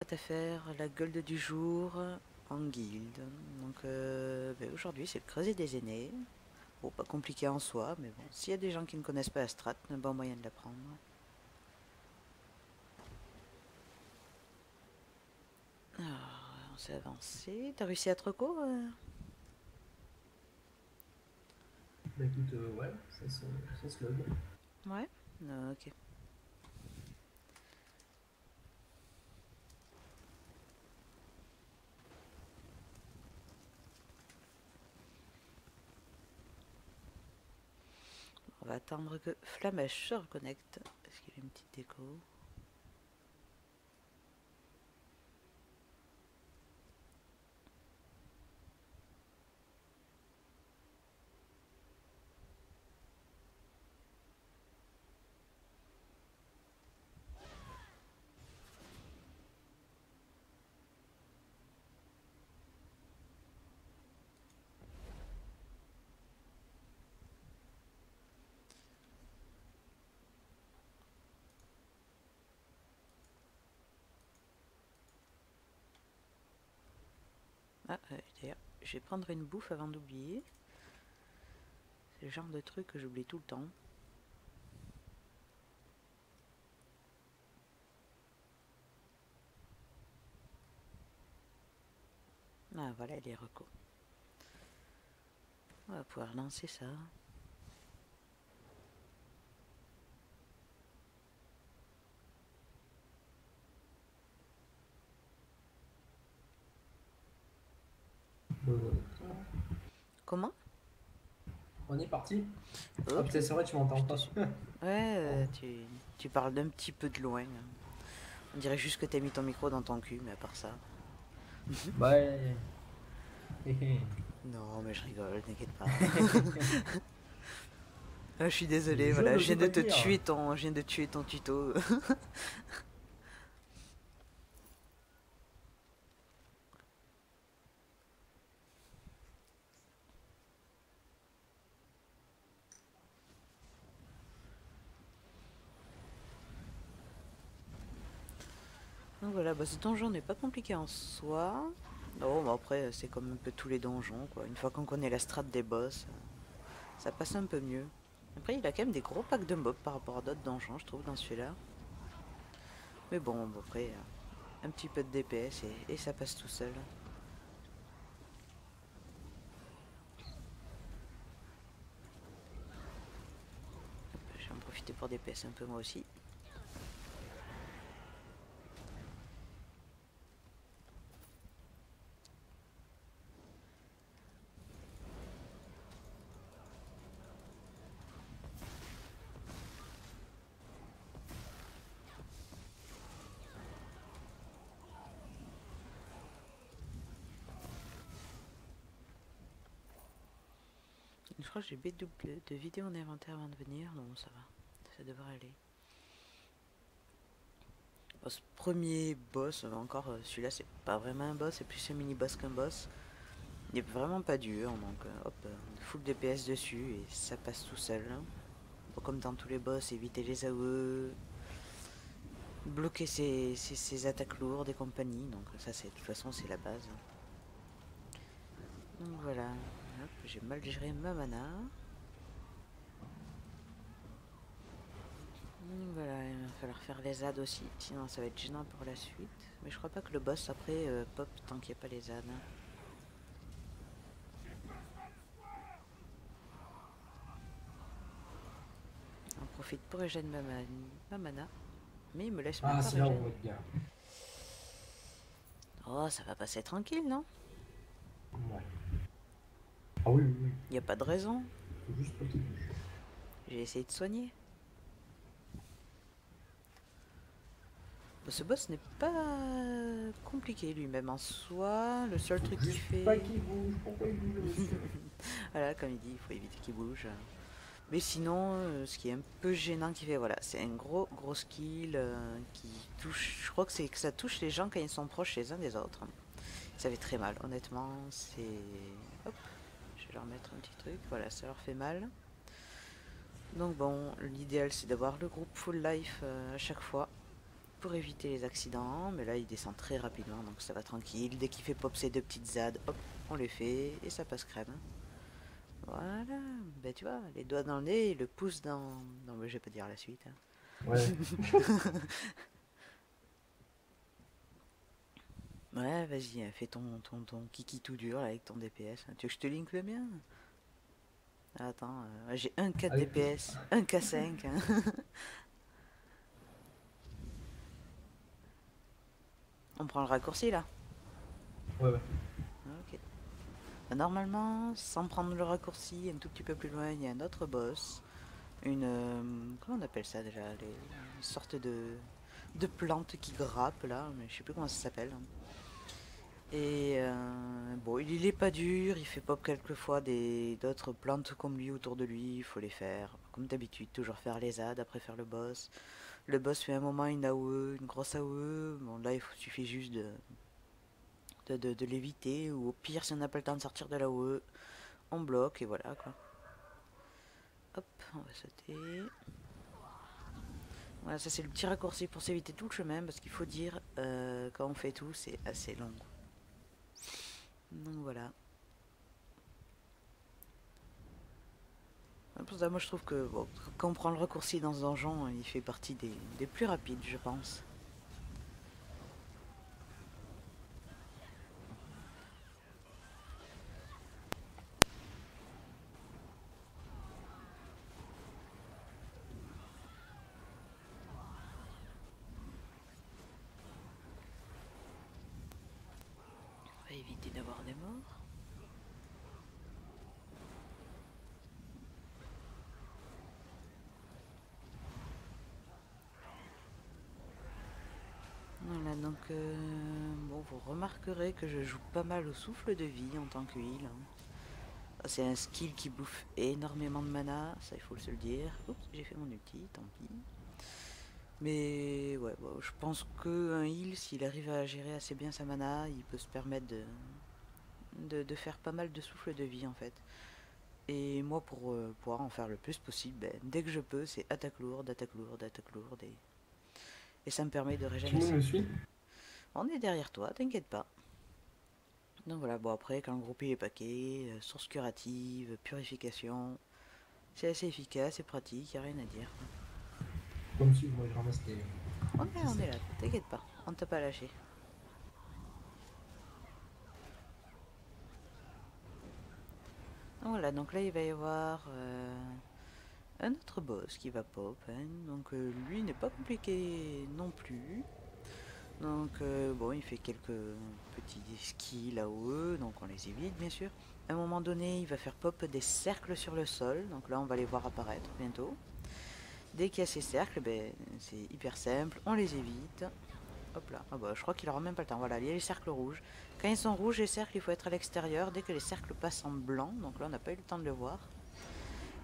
À faire la guilde du jour en guilde. Donc aujourd'hui c'est le creuset des aînés. Bon, pas compliqué en soi, mais bon, s'il y a des gens qui ne connaissent pas la strat, un bon moyen de l'apprendre. Alors, on s'est avancé. T'as réussi à te reco Bah écoute, ouais, ça se log. Ouais. Ok. On va attendre que Flamèche se reconnecte. Parce qu'il y a une petite déco. Ah, d'ailleurs, je vais prendre une bouffe avant d'oublier. C'est le genre de truc que j'oublie tout le temps. Ah voilà, les recos. On va pouvoir lancer ça. Comment? On est parti. Ah Ok. putain, c'est vrai, tu m'entends Je te pas. suis. Ouais, Pardon. tu parles d'un petit peu de loin. On dirait juste que t'as mis ton micro dans ton cul, mais à part ça. Ouais. Non, mais je rigole, t'inquiète pas. Ah, je suis désolé, Je voilà, ne peux pas dire. je viens de tuer ton tuto. Donc voilà, bah, ce donjon n'est pas compliqué en soi. Non, bah après, c'est comme un peu tous les donjons, quoi. Une fois qu'on connaît la strat des boss, ça passe un peu mieux. Après, il a quand même des gros packs de mobs par rapport à d'autres donjons, je trouve, dans celui-là. Mais bon, après, un petit peu de DPS et ça passe tout seul. Je vais en profiter pour DPS un peu moi aussi. Je crois que j'ai B double de vidéos en inventaire avant de venir, donc ça va, ça devrait aller. Bon, ce premier boss, encore celui-là c'est pas vraiment un boss, c'est plus un mini boss qu'un boss. Il est vraiment pas dur, donc hop, full DPS dessus et ça passe tout seul. Hein. Bon, comme dans tous les boss, éviter les AOE, bloquer ses attaques lourdes et compagnie, donc ça c'est de toute façon c'est la base. Donc voilà, hop, j'ai mal géré ma mana. Donc voilà, il va falloir faire les ZAD aussi, sinon ça va être gênant pour la suite. Mais je crois pas que le boss après pop tant qu'il n'y a pas les ZAD. Hein. On profite pour régénérer ma mana, mais il me laisse même Ah, pas c'est là où on régénérer. va être bien. Oh, ça va passer tranquille, non? Ouais. Ah oui, oui, oui. Il n'y a pas de raison. Faut juste pas qu'il bouge. J'ai essayé de soigner. Bon, ce boss n'est pas compliqué lui-même en soi. Le seul Faut truc qu'il juste pas fait... qu'il bouge. Pourquoi il bouge, le monsieur? Voilà, comme il dit, il faut éviter qu'il bouge. Mais sinon, ce qui est un peu gênant qu'il fait, voilà, c'est un gros skill qui touche... Je crois que c'est que ça touche les gens quand ils sont proches les uns des autres. Ça fait très mal, honnêtement. C'est... Hop, je vais leur mettre un petit truc. Voilà, ça leur fait mal. Donc bon, l'idéal c'est d'avoir le groupe full life à chaque fois pour éviter les accidents, mais là il descend très rapidement, donc ça va tranquille. Dès qu'il fait pop ses deux petites ZAD, hop, on les fait et ça passe crème. Voilà, ben tu vois, les doigts dans le nez et le pouce dans... Non mais je vais pas dire la suite. Ouais. Ouais, vas-y, fais ton kiki tout dur là, avec ton DPS. Tu veux que je te link le mien? Attends, j'ai un 4 Avec... DPS, un K5. On prend le raccourci là. Ouais, ouais. Ok. Normalement, sans prendre le raccourci, un tout petit peu plus loin, il y a un autre boss. Comment on appelle ça déjà? Une sorte de plante qui grappe là, mais je sais plus comment ça s'appelle. Et bon, il est pas dur, il fait pop quelquefois d'autres plantes comme lui autour de lui, il faut les faire. Comme d'habitude, toujours faire les ZAD, après faire le boss. Le boss fait un moment une AOE, une grosse AOE. Bon, là, suffit juste de l'éviter, ou au pire, si on n'a pas le temps de sortir de l'AOE, on bloque, et voilà quoi. Hop, on va sauter. Voilà, ça c'est le petit raccourci pour s'éviter tout le chemin, parce qu'il faut dire, quand on fait tout, c'est assez long. Donc voilà. Pour ça, moi je trouve que bon, quand on prend le raccourci dans ce donjon, il fait partie des plus rapides, je pense. On va éviter d'avoir des morts. Voilà, donc bon, vous remarquerez que je joue pas mal au souffle de vie en tant que heal. C'est un skill qui bouffe énormément de mana, ça il faut se le dire. Oups, j'ai fait mon ulti, tant pis. Mais ouais, bon, je pense qu'un heal, s'il arrive à gérer assez bien sa mana, il peut se permettre de faire pas mal de souffle de vie en fait. Et moi, pour pouvoir en faire le plus possible, ben, dès que je peux, c'est attaque lourde, attaque lourde, attaque lourde. Et ça me permet de Tout le régénérer monde ça. me suit? On est derrière toi, t'inquiète pas. Donc voilà, bon après, quand le groupe est paquet, source curative, purification, c'est assez efficace et pratique, y a rien à dire. Comme si moi je ramasse les petits On est là, sacs. t'inquiète pas, on t'a pas lâché. Donc voilà, donc là il va y avoir un autre boss qui va pop, hein. Donc lui n'est pas compliqué non plus. Donc bon, il fait quelques petits skills AOE, donc on les évite bien sûr. À un moment donné, il va faire pop des cercles sur le sol, donc là on va les voir apparaître bientôt. Dès qu'il y a ces cercles, ben, c'est hyper simple, on les évite. Hop là, ah bah, je crois qu'il aura même pas le temps. Voilà, il y a les cercles rouges. Quand ils sont rouges, les cercles, il faut être à l'extérieur. Dès que les cercles passent en blanc, donc là on n'a pas eu le temps de le voir.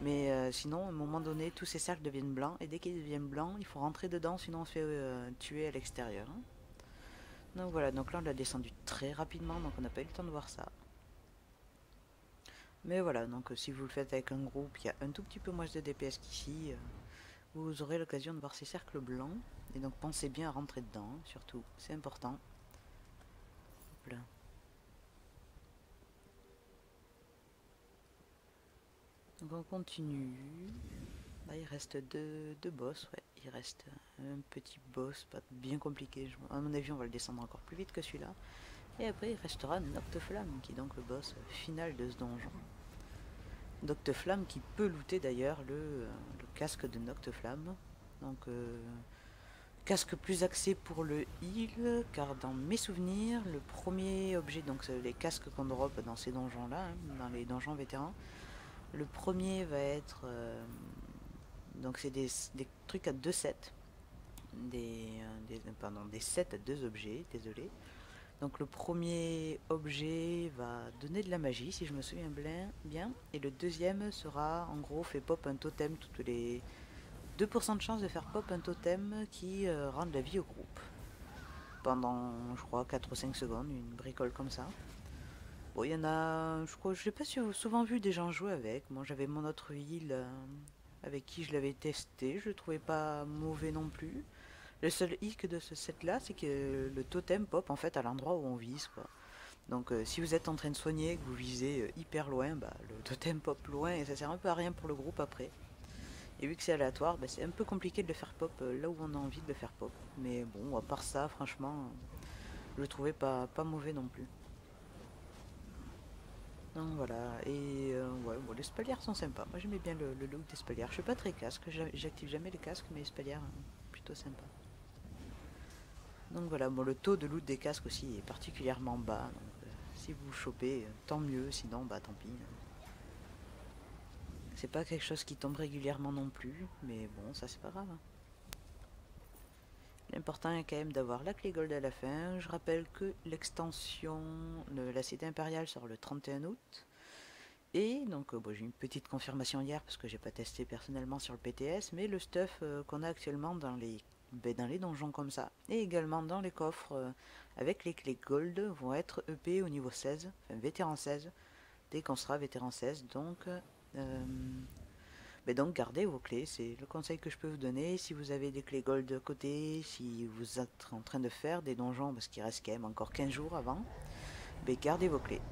Mais sinon, à un moment donné, tous ces cercles deviennent blancs. Et dès qu'ils deviennent blancs, il faut rentrer dedans, sinon on se fait tuer à l'extérieur. Donc voilà, donc là on l'a descendu très rapidement, donc on n'a pas eu le temps de voir ça. Mais voilà, donc si vous le faites avec un groupe qui a un tout petit peu moins de DPS qu'ici, vous aurez l'occasion de voir ces cercles blancs. Et donc pensez bien à rentrer dedans, surtout, c'est important. Hop là. Donc on continue. Là il reste deux boss, ouais. Il reste un petit boss, pas bien compliqué. À mon avis on va le descendre encore plus vite que celui-là. Et après il restera Nocteflamme, qui est donc le boss final de ce donjon. Nocteflamme qui peut looter d'ailleurs le casque de Nocteflamme. Donc casque plus axé pour le heal, car dans mes souvenirs, le premier objet, donc les casques qu'on drop dans ces donjons-là, hein, dans les donjons vétérans, le premier va être... donc c'est des trucs à 2 sets. Des sets à 2 objets, désolé. Donc le premier objet va donner de la magie, si je me souviens bien. Et le deuxième sera, en gros, fait pop un totem toutes les 2% de chance de faire pop un totem qui rend de la vie au groupe. Pendant, je crois, 4 ou 5 secondes, une bricole comme ça. Bon, il y en a, je crois, je l'ai pas souvent vu des gens jouer avec. Moi, j'avais mon autre heal avec qui je l'avais testé. Je le trouvais pas mauvais non plus. Le seul hic de ce set là, c'est que le totem pop en fait à l'endroit où on vise quoi. Donc si vous êtes en train de soigner, que vous visez hyper loin, bah, le totem pop loin et ça sert un peu à rien pour le groupe après. Et vu que c'est aléatoire, bah, c'est un peu compliqué de le faire pop là où on a envie de le faire pop. Mais bon, à part ça, franchement, je le trouvais pas mauvais non plus. Donc voilà, et ouais, bon, les spalières sont sympas. Moi j'aimais bien le look des spalières. Je suis pas très casque, j'active jamais les casques, mais les spalières, plutôt sympa. Donc voilà, bon, le taux de loot des casques aussi est particulièrement bas. Donc, si vous chopez, tant mieux, sinon, bah tant pis. C'est pas quelque chose qui tombe régulièrement non plus, mais bon, ça c'est pas grave. L'important est quand même d'avoir la clé gold à la fin. Je rappelle que l'extension de la cité impériale sort le 31 août. Et donc, bon, j'ai une petite confirmation hier parce que j'ai pas testé personnellement sur le PTS, mais le stuff qu'on a actuellement dans les donjons comme ça, et également dans les coffres avec les clés gold, vont être EP au niveau 16, enfin vétéran 16, dès qu'on sera vétéran 16. Donc gardez vos clés, c'est le conseil que je peux vous donner. Si vous avez des clés gold de côté, si vous êtes en train de faire des donjons, parce qu'il reste quand même encore 15 jours avant, ben gardez vos clés.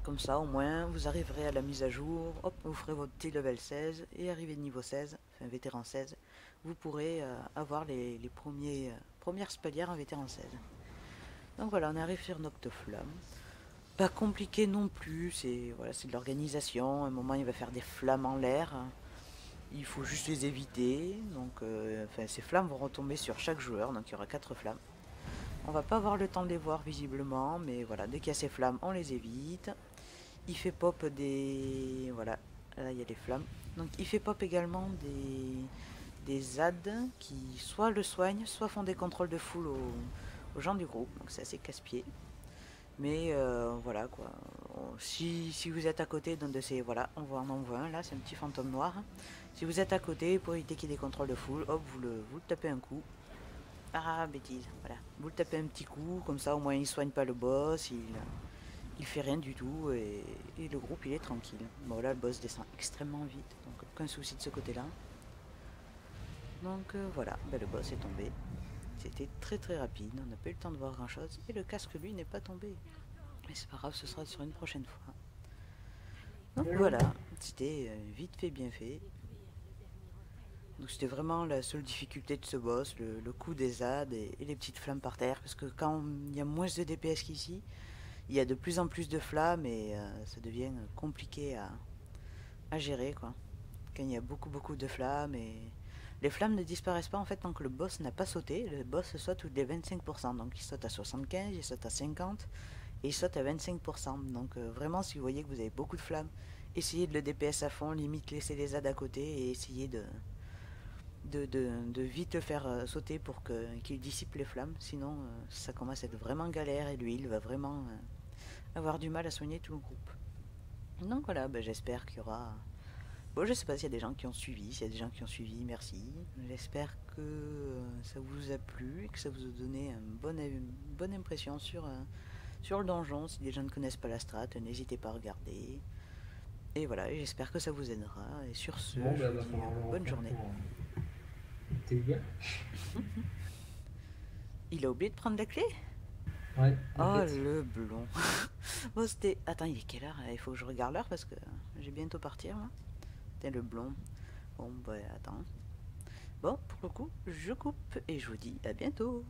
Comme ça, au moins, vous arriverez à la mise à jour, hop, vous ferez votre petit level 16, et arrivé de niveau 16, enfin vétéran 16, vous pourrez avoir les premières spalières en vétéran 16. Donc voilà, on arrive sur Noctoflamme. Pas compliqué non plus, c'est voilà, c'est de l'organisation. À un moment, il va faire des flammes en l'air. Il faut juste les éviter. Donc, ces flammes vont retomber sur chaque joueur, donc il y aura 4 flammes. On va pas avoir le temps de les voir visiblement, mais voilà, dès qu'il y a ces flammes, on les évite. Il fait pop des... Voilà, là il y a les flammes. Donc il fait pop également des ZAD qui soit le soignent, soit font des contrôles de foule aux gens du groupe. Donc c'est assez casse-pied. Mais voilà quoi. Si vous êtes à côté d'un de ces... Voilà, on en voit un là, c'est un petit fantôme noir. Si vous êtes à côté, pour éviter qu'il y ait des contrôles de foule, hop, vous le tapez un coup. Ah, bêtise, voilà. Vous le tapez un petit coup, comme ça au moins il soigne pas le boss, il fait rien du tout et le groupe il est tranquille. Bon là le boss descend extrêmement vite, donc aucun souci de ce côté-là. Donc voilà, ben, le boss est tombé. C'était très très rapide, on n'a pas eu le temps de voir grand chose. Et le casque lui n'est pas tombé. Mais c'est pas grave, ce sera sur une prochaine fois. Donc voilà, c'était vite fait, bien fait. Donc c'était vraiment la seule difficulté de ce boss, le coup des ZAD et les petites flammes par terre. Parce que quand il y a moins de DPS qu'ici, il y a de plus en plus de flammes et ça devient compliqué à gérer quoi. Quand il y a beaucoup de flammes et les flammes ne disparaissent pas en fait tant que le boss n'a pas sauté. Le boss saute tous les 25%, donc il saute à 75, il saute à 50 et il saute à 25%. Donc vraiment si vous voyez que vous avez beaucoup de flammes, essayez de le DPS à fond, limite laissez les ZAD à côté et essayez de vite le faire sauter pour qu'il dissipe les flammes. Sinon ça commence à être vraiment galère et lui il va vraiment avoir du mal à soigner tout le groupe. Donc voilà, ben, j'espère qu'il y aura... Bon, je sais pas s'il y a des gens qui ont suivi. S'il y a des gens qui ont suivi, merci. J'espère que ça vous a plu et que ça vous a donné une bonne impression sur le donjon. Si les gens ne connaissent pas la strat, n'hésitez pas à regarder. Et voilà, j'espère que ça vous aidera. Et sur ce, Bon, je bah, vous va dis falloir le bonne refaire journée. pour bien. Il a oublié de prendre la clé? Ouais, Oh, t'inquiète. le blond. Bon, c'était... Attends, il est quelle heure? Il faut que je regarde l'heure parce que j'ai bientôt partir là. C'était le blond. Bon, bah attends. Bon, pour le coup, je coupe et je vous dis à bientôt.